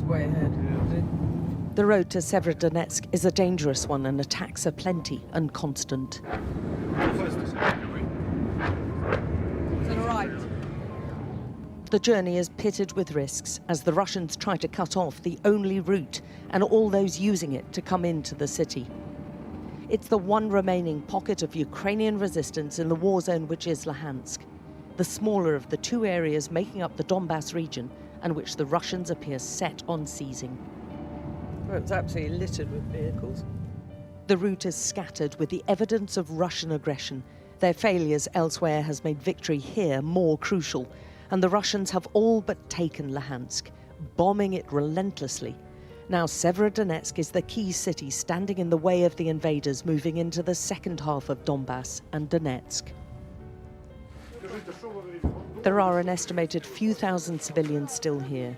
way ahead. The road to Severodonetsk is a dangerous one and attacks are plenty and constant. To the right. The journey is pitted with risks as the Russians try to cut off the only route and all those using it to come into the city. It's the one remaining pocket of Ukrainian resistance in the war zone, which is Luhansk, the smaller of the two areas making up the Donbass region and which the Russians appear set on seizing. Well, it's absolutely littered with vehicles. The route is scattered with the evidence of Russian aggression. Their failures elsewhere has made victory here more crucial, and the Russians have all but taken Luhansk, bombing it relentlessly. Now Severodonetsk is the key city standing in the way of the invaders moving into the second half of Donbass and Donetsk. There are an estimated few thousand civilians still here.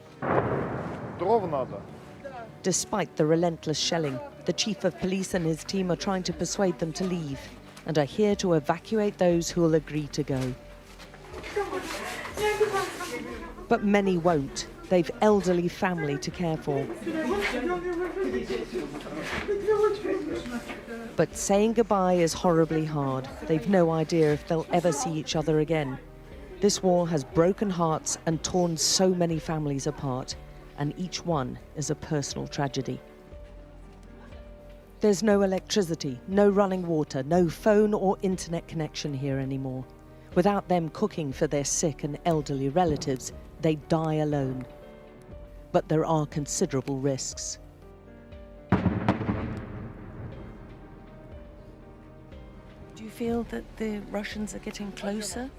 Despite the relentless shelling, the chief of police and his team are trying to persuade them to leave and are here to evacuate those who will agree to go. But many won't. They've elderly family to care for. But saying goodbye is horribly hard. They've no idea if they'll ever see each other again. This war has broken hearts and torn so many families apart, and each one is a personal tragedy. There's no electricity, no running water, no phone or internet connection here anymore. Without them cooking for their sick and elderly relatives, they die alone. But there are considerable risks. Do you feel that the Russians are getting closer?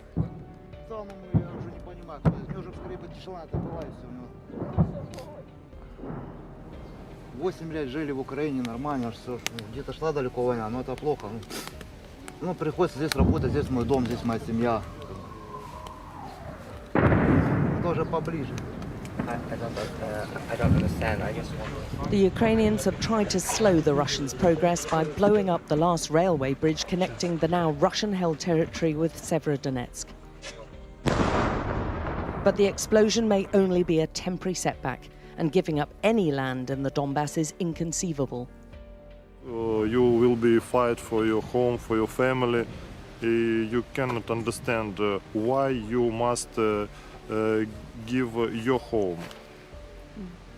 8 лет жили в Украине, нормально, все. Где-то шла далеко война, но это плохо. Ну, приходится здесь работать, здесь мой дом, здесь моя семья. Тоже поближе. I don't understand. I just want. The Ukrainians have tried to slow the Russians' progress by blowing up the last railway bridge connecting the now Russian-held territory with Severodonetsk. But the explosion may only be a temporary setback, and giving up any land in the Donbass is inconceivable. You will be fight for your home, for your family. You cannot understand why you must give your home.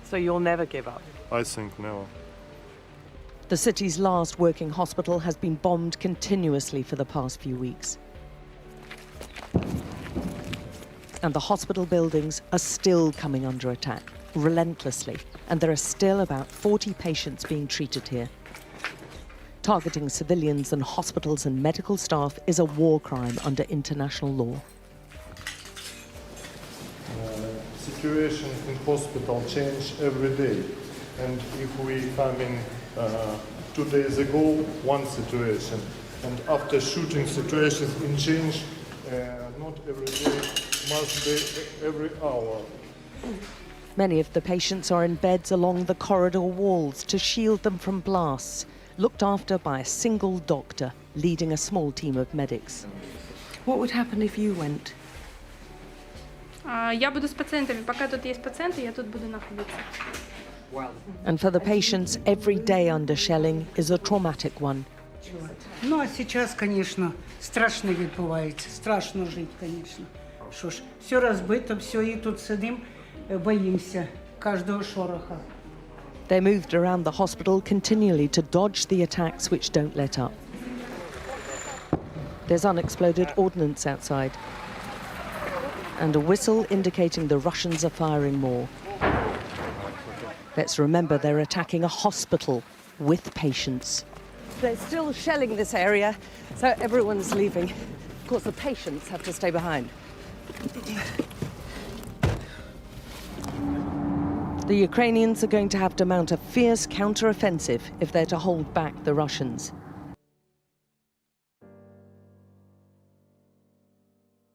So you'll never give up? I think never. The city's last working hospital has been bombed continuously for the past few weeks. And the hospital buildings are still coming under attack, relentlessly, and there are still about 40 patients being treated here. Targeting civilians and hospitals and medical staff is a war crime under international law. Situation in hospital change every day, and if we come in 2 days ago, one situation, and after shooting situations in change, not every day, must be every hour. Many of the patients are in beds along the corridor walls to shield them from blasts, looked after by a single doctor, leading a small team of medics. What would happen if you went? Я буду с пациентами. Пока тут есть пациенты, я тут буду находиться. And for the patients, every day under shelling is a traumatic one. Ну, а сейчас, конечно, страшно відбувається. Страшно жити, конечно. Що ж, все розбито, все, і тут сидим, боїмося кожного шороха. They're moved around the hospital continually to dodge the attacks which don't let up. There's unexploded ordnance outside, and a whistle indicating the Russians are firing more. Let's remember they're attacking a hospital with patients. They're still shelling this area, so everyone's leaving. Of course, the patients have to stay behind. The Ukrainians are going to have to mount a fierce counter-offensive if they're to hold back the Russians.